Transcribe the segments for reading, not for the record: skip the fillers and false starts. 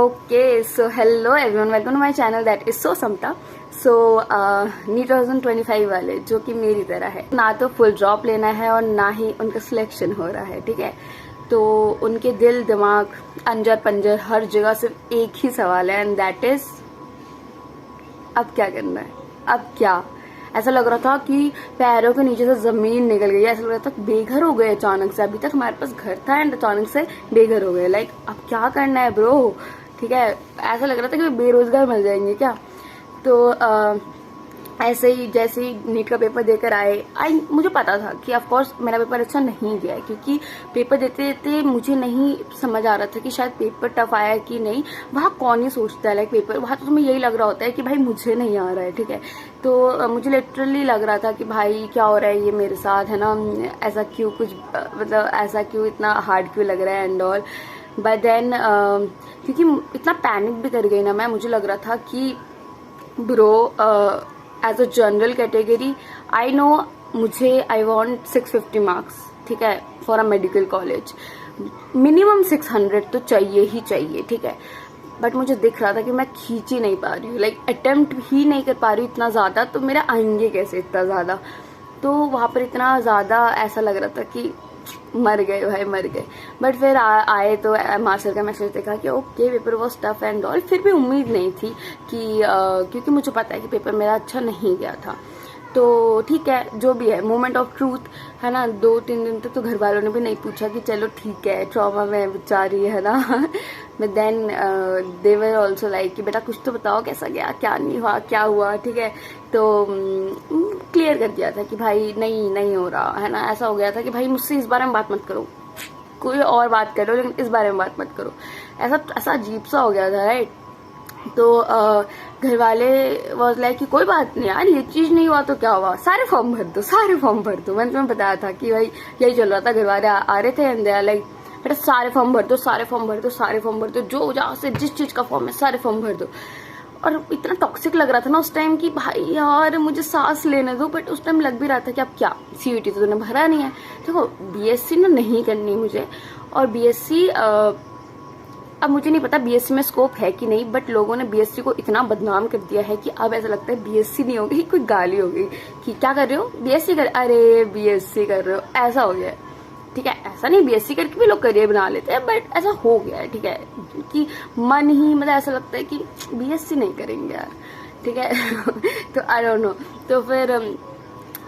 Okay, so hello everyone, welcome to my channel that is so Samta. So NEET 2025 वाले जो कि मेरी तरह है, ना तो फुल ड्रॉप लेना है और ना ही उनका सिलेक्शन हो रहा है, ठीक है। तो उनके दिल दिमाग अंजर पंजर हर जगह सिर्फ एक ही सवाल है, एंड दैट इज अब क्या करना है, अब क्या। ऐसा लग रहा था कि पैरों के नीचे से जमीन निकल गई, ऐसा लग रहा था बेघर हो गए अचानक से। अभी तक हमारे पास घर था एंड अचानक से बेघर हो गए। लाइक अब क्या करना है ब्रो, ठीक है। ऐसा लग रहा था कि बेरोजगार मिल जाएंगे क्या। तो ऐसे ही जैसे ही नीट का पेपर देकर आए मुझे पता था कि ऑफ कोर्स मेरा पेपर अच्छा नहीं गया है, क्योंकि पेपर देते देते मुझे नहीं समझ आ रहा था कि शायद पेपर टफ आया है कि नहीं। वहाँ कौन ही सोचता है लाइक पेपर, वहाँ तो तुम्हें यही लग रहा होता है कि भाई मुझे नहीं आ रहा है, ठीक है। तो मुझे लिटरली लग रहा था कि भाई क्या हो रहा है ये मेरे साथ, है ना। ऐसा क्यों कुछ, मतलब ऐसा क्यों, इतना हार्ड क्यों लग रहा है एंड ऑल। बट देन क्योंकि इतना पैनिक भी कर गई ना मैं, मुझे लग रहा था कि bro as a general category I know मुझे आई वॉन्ट 650 मार्क्स, ठीक है, for a medical college. Minimum 600 तो चाहिए ही चाहिए, ठीक है। बट मुझे दिख रहा था कि मैं खींच ही नहीं पा रही हूँ, लाइक अटेम्प्ट ही नहीं कर पा रही हूँ इतना ज्यादा, तो मेरा आएंगे कैसे इतना ज्यादा। तो वहां पर इतना ज्यादा ऐसा लग रहा था कि मर गए भाई, मर गए। बट फिर आए तो मास्टर का मैसेज देखा कि okay paper was tough and all. फिर भी उम्मीद नहीं थी कि क्योंकि मुझे पता है कि पेपर मेरा अच्छा नहीं गया था। तो ठीक है, जो भी है मोमेंट ऑफ ट्रूथ है ना। 2-3 दिन तक तो घर वालों ने भी नहीं पूछा कि चलो ठीक है ट्रॉमा में बेचारी है ना। But then they were also like कि बेटा कुछ तो बताओ कैसा गया, क्या नहीं हुआ, क्या हुआ, ठीक है। तो क्लियर कर दिया था कि भाई नहीं हो रहा है ना। ऐसा हो गया था कि भाई मुझसे इस बारे में बात मत करो, कोई और बात करो लेकिन इस बारे में बात मत करो। ऐसा अजीब सा हो गया था, राइट। तो घर वाले वॉज लाइक कि कोई बात नहीं यार, ये चीज नहीं हुआ तो क्या हुआ, सारे फॉर्म भर दो, सारे फॉर्म भर दो। मैंने तुम्हें बताया था कि भाई यही चल रहा था। घर वाले आ रहे थे एंड दे आर लाइक बेटा सारे फॉर्म भर दो, सारे फॉर्म भर दो, सारे फॉर्म भर दो, जो जहाँ से जिस चीज का फॉर्म है सारे फॉर्म भर दो। और इतना टॉक्सिक लग रहा था ना उस टाइम कि भाई यार मुझे सांस लेने दो। बट उस टाइम लग भी रहा था कि अब क्या, सीयूटी तो तूने भरा नहीं है। देखो बीएससी ना नहीं करनी मुझे, और बीएससी अब मुझे नहीं पता बीएससी में स्कोप है कि नहीं, बट लोगों ने बीएससी को इतना बदनाम कर दिया है कि अब ऐसा लगता है बीएससी नहीं होगी, कोई गाली हो गई कि क्या कर रहे हो बीएससी कर, अरे बीएससी कर रहे हो, ऐसा हो गया है, ठीक है। ऐसा नहीं, बीएससी करके भी लोग करियर बना लेते हैं, बट ऐसा हो गया है, ठीक है, कि मन ही मतलब ऐसा लगता है कि बीएससी नहीं करेंगे यार, ठीक है। तो आई डोंट नो। तो फिर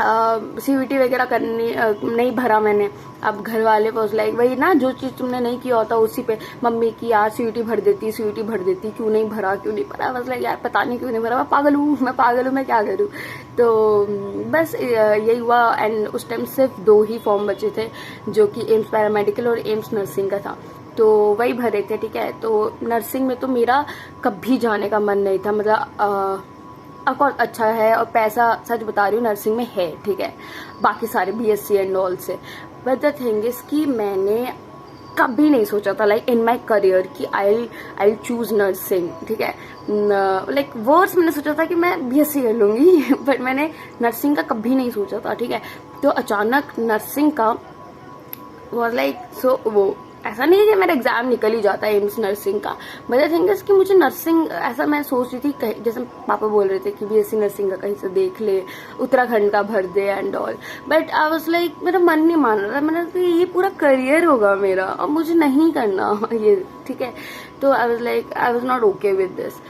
सीयूटी वगैरह करनी नहीं भरा मैंने। अब घर वाले पहुंच लाइक वही ना, जो चीज तुमने नहीं किया होता उसी पे मम्मी की यार सीयूटी भर देती, सीयूटी भर देती, क्यों नहीं भरा, क्यों नहीं भरा। बस लाइक यार पता नहीं क्यों नहीं भरा, मैं पागल हूँ, मैं क्या करूँ। तो बस यही हुआ। एंड उस टाइम सिर्फ 2 ही फॉर्म बचे थे, जो कि एम्स पैरामेडिकल और एम्स नर्सिंग का था। तो वही भरे थे, ठीक है। तो नर्सिंग में तो मेरा कभी जाने का मन नहीं था, मतलब अकॉर्ड अच्छा है और पैसा सच बता रही हूँ नर्सिंग में है, ठीक है, बाकी सारे बीएससी एंड ऑल से। बट द थिंग इज कि मैंने कभी नहीं सोचा था लाइक इन माय करियर कि आई चूज नर्सिंग, ठीक है। लाइक वर्ड्स मैंने सोचा था कि मैं बीएससी कर लूंगी, बट मैंने नर्सिंग का कभी नहीं सोचा था, ठीक है। तो अचानक नर्सिंग का वाज लाइक सो, वो ऐसा नहीं है कि मेरा एग्जाम निकल ही जाता है एम्स नर्सिंग का। बट द थिंग इज कि मुझे नर्सिंग ऐसा मैं सोच रही थी, जैसे पापा बोल रहे थे कि बीएससी नर्सिंग का कहीं से देख ले, उत्तराखंड का भर दे and all. But I was like मेरा मन नहीं मान रहा था। मैंने कहा ये पूरा करियर होगा मेरा और मुझे नहीं करना ये, ठीक है। तो आई was like I was not okay with this.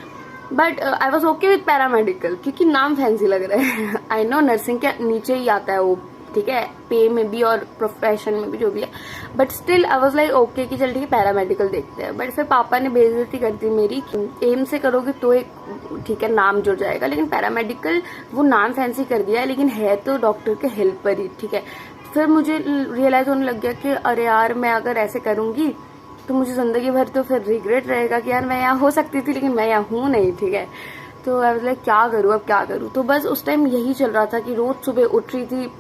But I was okay with paramedical, क्योंकि नाम फैंसी लग रहा है। आई नो नर्सिंग के नीचे ही आता है वो, ठीक है, पे में भी और प्रोफेशन में भी जो भी है। But still I was like okay कि चल ठीक है पैरामेडिकल देखते हैं। बट फिर पापा ने बेइज्जती कर दी मेरी कि एम से करोगे तो एक ठीक है नाम जुड़ जाएगा, लेकिन पैरामेडिकल वो नाम फैंसी कर दिया है, लेकिन है तो डॉक्टर के हेल्पर ही, ठीक है। फिर मुझे रियलाइज होने लग गया कि अरे यार मैं अगर ऐसे करूंगी तो मुझे जिंदगी भर तो फिर रिग्रेट रहेगा कि यार मैं यहाँ हो सकती थी लेकिन मैं यहाँ हूँ नहीं, ठीक है। तो आई वाज लाइक क्या करूँ, अब क्या करूँ। तो बस उस टाइम यही चल रहा था कि रोज सुबह उठ रही थी,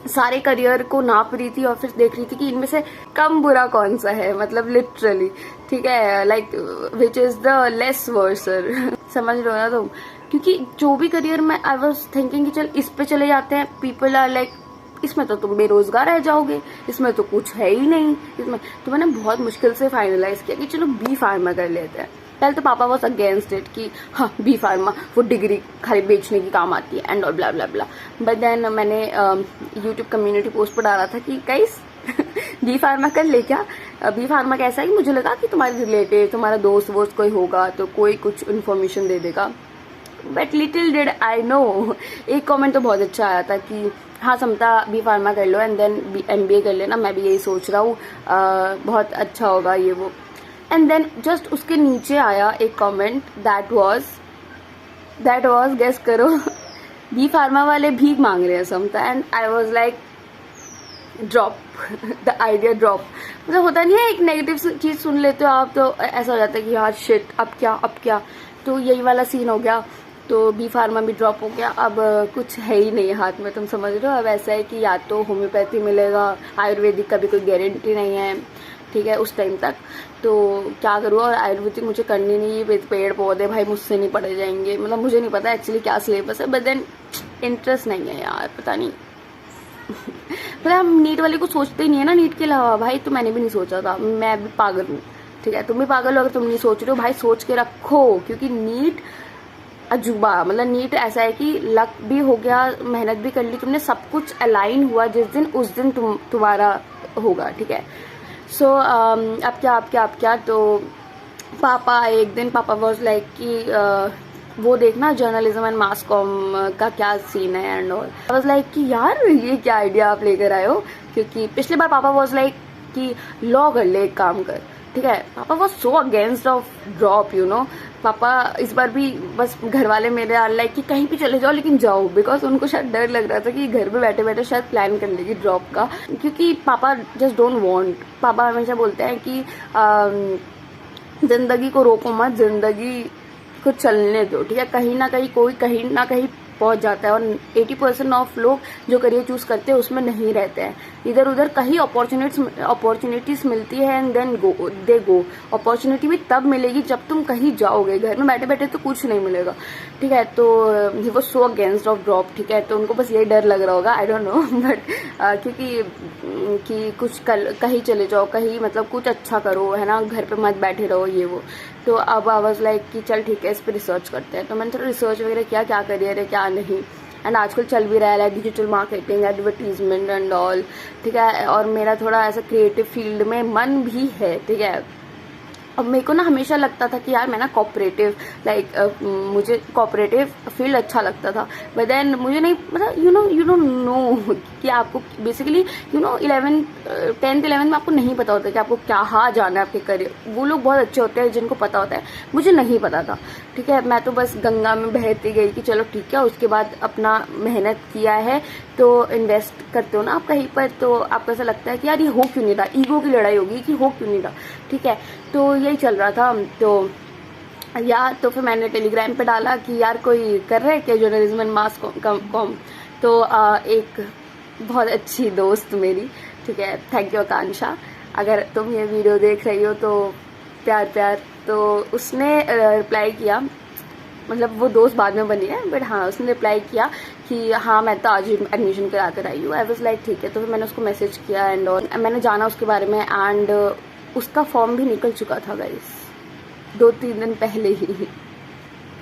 सारे करियर को नाप रही थी और फिर देख रही थी कि इनमें से कम बुरा कौन सा है, मतलब लिटरली, ठीक है, like which is the less worser. समझ रहे हो ना तुम। क्योंकि जो भी करियर में आई वाज थिंकिंग कि चल इस पे चले जाते हैं, पीपल आर लाइक इसमें तो तुम बेरोजगार रह जाओगे, इसमें तो कुछ है ही नहीं इसमें। तो मैंने बहुत मुश्किल से फाइनलाइज किया कि चलो बी फार्मा कर लेते हैं। पहले तो पापा वॉज अगेंस्ट इट कि हाँ बी फार्मा वो डिग्री खाली बेचने की काम आती है and all blah blah blah. But then मैंने यूट्यूब कम्युनिटी पोस्ट पर डाला था कि गाइस बी फार्मा कर ले क्या। बी फार्मा कैसा है कि मुझे लगा कि तुम्हारे रिलेटिव तुम्हारा दोस्त वोस्त कोई होगा तो कोई कुछ इन्फॉर्मेशन दे देगा। But little did I know, एक कमेंट तो बहुत अच्छा आया था कि हाँ समता बी फार्मा कर लो एंड देन MBA कर लेना, मैं भी यही सोच रहा हूँ, बहुत अच्छा होगा ये वो। एंड देन जस्ट उसके नीचे आया एक कमेंट दैट वाज गेस करो बी फार्मा वाले भीख मांग रहे हैं समता। And I was like drop the idea drop. मतलब होता नहीं है एक नेगेटिव चीज सुन लेते हो आप तो ऐसा हो जाता है कि यार शिट अब क्या। तो यही वाला सीन हो गया, तो बी फार्मा भी ड्रॉप हो गया। अब कुछ है ही नहीं हाथ में, तुम समझ रहे हो। अब ऐसा है कि या तो होम्योपैथी मिलेगा, आयुर्वेदिक का भी कोई गारंटी नहीं है, ठीक है उस टाइम तक। तो क्या करूँ, और आयुर्वेदिक मुझे करनी नहीं, पेड़ पौधे भाई मुझसे नहीं पढ़े जाएंगे। मतलब मुझे नहीं पता एक्चुअली क्या सिलेबस है, बट देन इंटरेस्ट नहीं है यार, पता नहीं। मतलब हम नीट वाले को सोचते ही नहीं है ना नीट के अलावा। भाई तो मैंने भी नहीं सोचा था, मैं भी पागल हूँ, ठीक है तुम भी पागल हो अगर तुम नहीं सोच रहे हो। भाई सोच के रखो, क्योंकि नीट अजूबा, मतलब नीट ऐसा है कि लक भी हो गया, मेहनत भी कर ली तुमने, सब कुछ अलाइन हुआ जिस दिन उस दिन तुम्हारा होगा, ठीक है। सो अब क्या तो पापा आए एक दिन, पापा वॉज लाइक कि वो देखना जर्नलिज्म एंड मास कॉम का क्या सीन है and all. I was like कि यार ये क्या आइडिया आप लेकर आए हो, क्योंकि पिछली बार पापा वॉज लाइक कि लॉ कर ले, एक काम कर, ठीक है। पापा was so against of drop, you know. पापा इस बार भी बस घर वाले मेरे आर लाइक कि कहीं भी चले जाओ लेकिन जाओ, बिकॉज उनको शायद डर लग रहा था कि घर में बैठे बैठे शायद प्लान कर लेगी ड्रॉप का, क्योंकि पापा जस्ट डोंट वांट। पापा हमेशा बोलते हैं कि जिंदगी को रोको मत, जिंदगी को चलने दो, ठीक है। कहीं ना कहीं पहुंच जाता है, और 80% ऑफ लोग जो करियर चूज करते हैं उसमें नहीं रहते हैं, इधर उधर कहीं अपॉर्चुनिटीज मिलती है and then they go. Opportunity भी तब मिलेगी जब तुम कहीं जाओगे, घर में बैठे बैठे तो कुछ नहीं मिलेगा, ठीक है। तो he was so against of drop, ठीक है। तो उनको बस यही डर लग रहा होगा, आई डोंट नो, बट क्योंकि कि कुछ कहीं चले जाओ, कहीं मतलब कुछ अच्छा करो, है ना, घर पे मत बैठे रहो ये वो। तो अब आई वाज लाइक कि चल ठीक है इस पर रिसर्च करते हैं। तो मैंने थोड़ा रिसर्च वगैरह किया, क्या करियर है क्या नहीं, एंड आजकल चल भी रहा है digital marketing, advertisement and all, ठीक है। और मेरा थोड़ा ऐसा क्रिएटिव फील्ड में मन भी है, ठीक है। अब मेरे को ना हमेशा लगता था कि यार मैं ना कोऑपरेटिव मुझे कोऑपरेटिव फील्ड अच्छा लगता था, बट देन मुझे नहीं, मतलब यू डोंट नो कि आपको बेसिकली 10th 11th में आपको नहीं पता होता कि आपको क्या जाना है आपके करियर। वो लोग बहुत अच्छे होते हैं जिनको पता होता है, मुझे नहीं पता था, ठीक है। मैं तो बस गंगा में बहती गई कि चलो ठीक है, उसके बाद अपना मेहनत किया है तो इन्वेस्ट करते हो ना आप कहीं पर, तो आपको ऐसा लगता है कि यार ये हो क्यों नहीं रहा, ईगो की लड़ाई होगी कि हो क्यों नहीं रहा, ठीक है। तो यही चल रहा था। तो फिर मैंने टेलीग्राम पे डाला कि यार कोई कर रहा है क्या जर्नलिज्म एंड मास कॉम। तो एक बहुत अच्छी दोस्त मेरी, ठीक है, थैंक यू आकांक्षा, अगर तुम ये वीडियो देख रही हो तो प्यार। तो उसने रिप्लाई किया, मतलब वो दोस्त बाद में बनी है, बट हाँ उसने रिप्लाई किया कि हाँ मैं तो आज ही एडमिशन करा कर आई हूँ। आई वाज लाइक ठीक है। तो फिर मैंने उसको मैसेज किया एंड ऑल, मैंने जाना उसके बारे में, एंड उसका फॉर्म भी निकल चुका था गाइस 2-3 दिन पहले ही।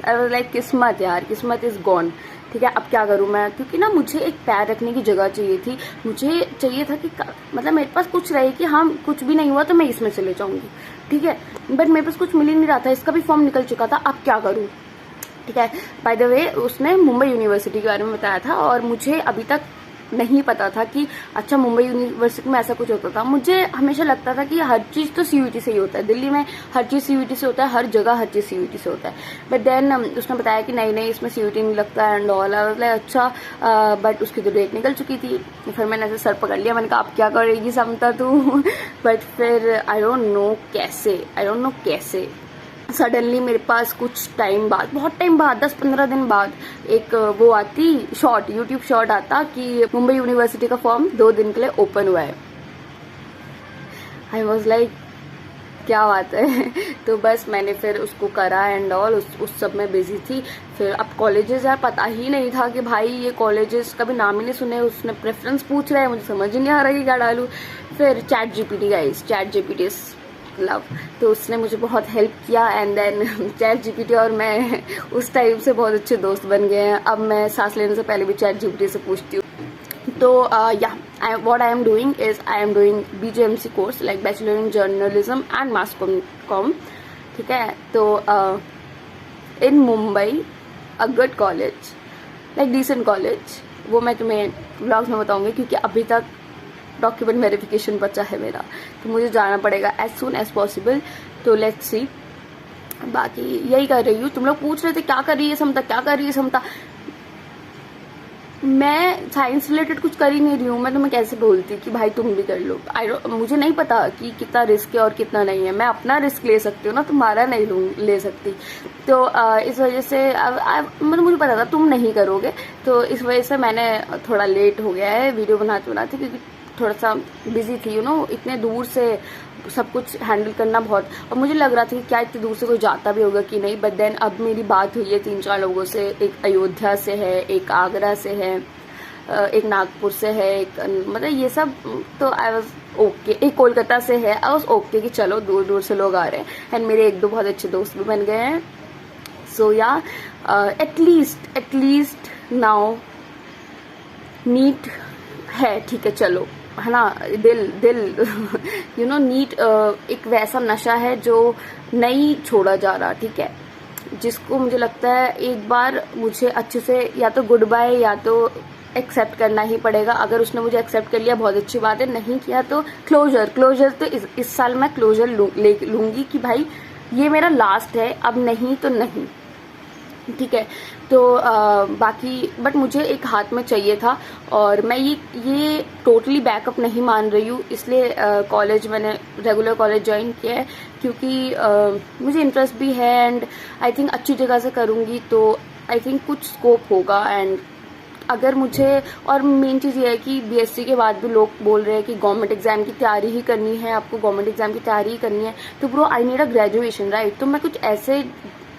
आई वाज लाइक किस्मत यार, किस्मत इज गॉन, ठीक है। अब क्या करूँ मैं, क्योंकि ना मुझे एक पैर रखने की जगह चाहिए थी, मुझे चाहिए था कि मतलब मेरे पास कुछ रहे कि हाँ कुछ भी नहीं हुआ तो मैं इसमें चले जाऊंगी, ठीक है। बट मेरे पास कुछ मिल ही नहीं रहा था, इसका भी फॉर्म निकल चुका था, अब क्या करूँ, ठीक है। बाय द वे उसने मुंबई यूनिवर्सिटी के बारे में बताया था, और मुझे अभी तक नहीं पता था कि अच्छा मुंबई यूनिवर्सिटी में ऐसा कुछ होता था। मुझे हमेशा लगता था कि हर चीज तो सीयूईटी से ही होता है, दिल्ली में हर चीज सीयूईटी से होता है, हर जगह हर चीज सीयूईटी से होता है। बट देन उसने बताया कि नहीं इसमें सीयूईटी नहीं लगता एंड ऑल। अच्छा, बट उसकी तो डेट निकल चुकी थी। फिर मैंने ऐसे सर पकड़ लिया, मैंने कहा अब क्या करेगी समता तू। बट फिर आई डोंट नो कैसे सडनली मेरे पास कुछ टाइम बाद, बहुत टाइम बाद, 10-15 दिन बाद एक वो आती शॉर्ट, यूट्यूब शॉर्ट आता कि मुंबई यूनिवर्सिटी का फॉर्म 2 दिन के लिए ओपन हुआ है। आई वॉज लाइक क्या बात है। तो बस मैंने फिर उसको करा एंड ऑल, उस सब में बिजी थी। फिर अब कॉलेजेस यार पता ही नहीं था कि भाई ये कॉलेजेस कभी नाम ही नहीं सुने, उसने प्रेफरेंस पूछ रहा है, मुझे समझ ही नहीं आ रहा कि क्या डालूं। फिर chat GPT guys, chat GPT love. तो उसने मुझे बहुत हेल्प किया एंड देन ChatGPT और मैं उस टाइम से बहुत अच्छे दोस्त बन गए हैं। अब मैं सांस लेने से पहले भी ChatGPT से पूछती हूँ। तो what I am doing is I am doing BJMC course like Bachelor in Journalism and Mass Com, ठीक है। तो in Mumbai a good college, like decent college, वो मैं तुम्हें व्लॉग्स में बताऊंगी क्योंकि अभी तक डॉक्यूमेंट वेरिफिकेशन बचा है मेरा, तो मुझे जाना पड़ेगा एज सून एज पॉसिबल। तो लेट्स सी। बाकी यही कर रही हूँ। तुम लोग पूछ रहे थे क्या कर रही है समता, क्या कर रही है समता। मैं साइंस रिलेटेड कुछ कर ही नहीं रही हूँ। मैं तुम्हें कैसे बोलती कि भाई तुम भी कर लो। मुझे नहीं पता कि कितना रिस्क है और कितना नहीं है। मैं अपना रिस्क ले सकती हूँ ना, तुम्हारा नहीं ले सकती। तो इस वजह से मतलब मुझे पता था तुम नहीं करोगे, तो इस वजह से मैंने थोड़ा लेट हो गया है वीडियो बनाते क्योंकि थोड़ा सा बिजी थी इतने दूर से सब कुछ हैंडल करना बहुत। और मुझे लग रहा था कि क्या इतने दूर से कोई जाता भी होगा कि नहीं, बट देन अब मेरी बात हुई है 3-4 लोगों से। एक अयोध्या से है, एक आगरा से है, एक नागपुर से है, एक मतलब ये सब। तो आई वॉज ओके। एक कोलकाता से है। आई वॉज ओके कि चलो दूर दूर से लोग आ रहे हैं एंड मेरे 1-2 बहुत अच्छे दोस्त भी बन गए हैं। सो या एटलीस्ट नाउ नीट है, ठीक है चलो, है ना। दिल नीट एक वैसा नशा है जो नहीं छोड़ा जा रहा, ठीक है, जिसको मुझे लगता है एक बार मुझे अच्छे से या तो गुड बाय या तो एक्सेप्ट करना ही पड़ेगा। अगर उसने मुझे एक्सेप्ट कर लिया बहुत अच्छी बात है, नहीं किया तो क्लोजर। तो इस साल मैं क्लोजर लूंगी कि भाई ये मेरा लास्ट है, अब नहीं तो नहीं, ठीक है। तो बाकी बट मुझे एक हाथ में चाहिए था और मैं ये टोटली बैकअप नहीं मान रही हूँ। इसलिए कॉलेज मैंने रेगुलर कॉलेज ज्वाइन किया है क्योंकि मुझे इंटरेस्ट भी है एंड आई थिंक अच्छी जगह से करूँगी तो आई थिंक कुछ स्कोप होगा। एंड अगर मुझे, और मेन चीज़ ये है कि BSc के बाद भी लोग बोल रहे हैं कि गवर्नमेंट एग्जाम की तैयारी ही करनी है, आपको गवर्नमेंट एग्जाम की तैयारी ही करनी है, तो bro I need a graduation, right. तो मैं कुछ ऐसे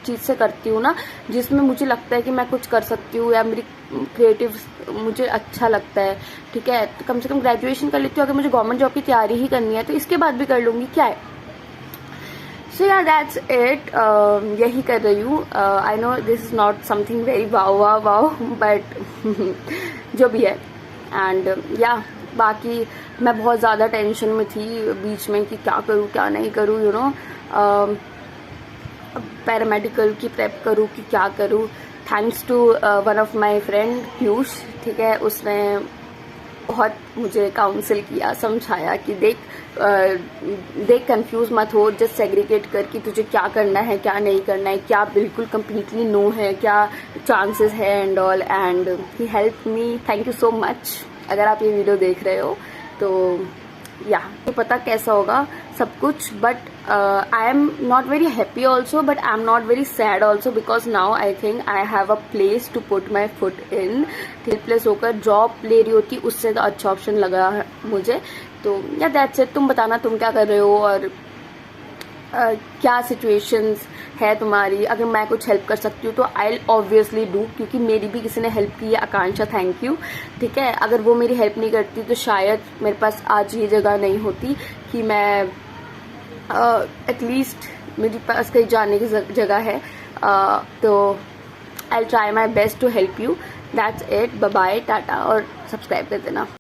चीज़ से करती हूँ ना जिसमें मुझे लगता है कि मैं कुछ कर सकती हूँ या मेरी क्रिएटिव मुझे अच्छा लगता है, ठीक है। तो कम से कम ग्रेजुएशन कर लेती हूँ। अगर मुझे गवर्नमेंट जॉब की तैयारी ही करनी है तो इसके बाद भी कर लूँगी, क्या है। सो या दैट्स इट। यही कर रही हूँ। I know this is not something very wow but जो भी है। एंड या बाकी मैं बहुत ज़्यादा टेंशन में थी बीच में कि क्या करूँ क्या नहीं करूँ, पैरामेडिकल की प्रेप करूँ कि क्या करूँ। Thanks to one of my friend Piyush, ठीक है, उसने बहुत मुझे काउंसिल किया, समझाया कि देख कंफ्यूज मत हो, जस्ट सेग्रीगेट कर कि तुझे क्या करना है क्या नहीं करना है, क्या बिल्कुल कम्प्लीटली नो है, क्या चांसेस है and all. And he help me, thank you so much. अगर आप ये वीडियो देख रहे हो तो तो पता कैसा होगा सब कुछ, but I am not very happy also but I am not very sad also because now I think I have a place to put my foot in. Place होकर जॉब ले रही होती उससे तो अच्छा ऑप्शन लगा है मुझे। तो या दैट्स इट। तुम बताना तुम क्या कर रहे हो और क्या सिचुएशंस है तुम्हारी। अगर मैं कुछ हेल्प कर सकती हूँ तो आई ऑब्वियसली डू, क्योंकि मेरी भी किसी ने हेल्प की है, आकांक्षा, थैंक यू, ठीक है। अगर वो मेरी हेल्प नहीं करती तो शायद मेरे पास आज ये जगह नहीं होती कि मैं एटलीस्ट मेरे पास कहीं जाने की जगह है। तो I try my best to help you. That's it. Bye bye, tata, और सब्सक्राइब कर देना।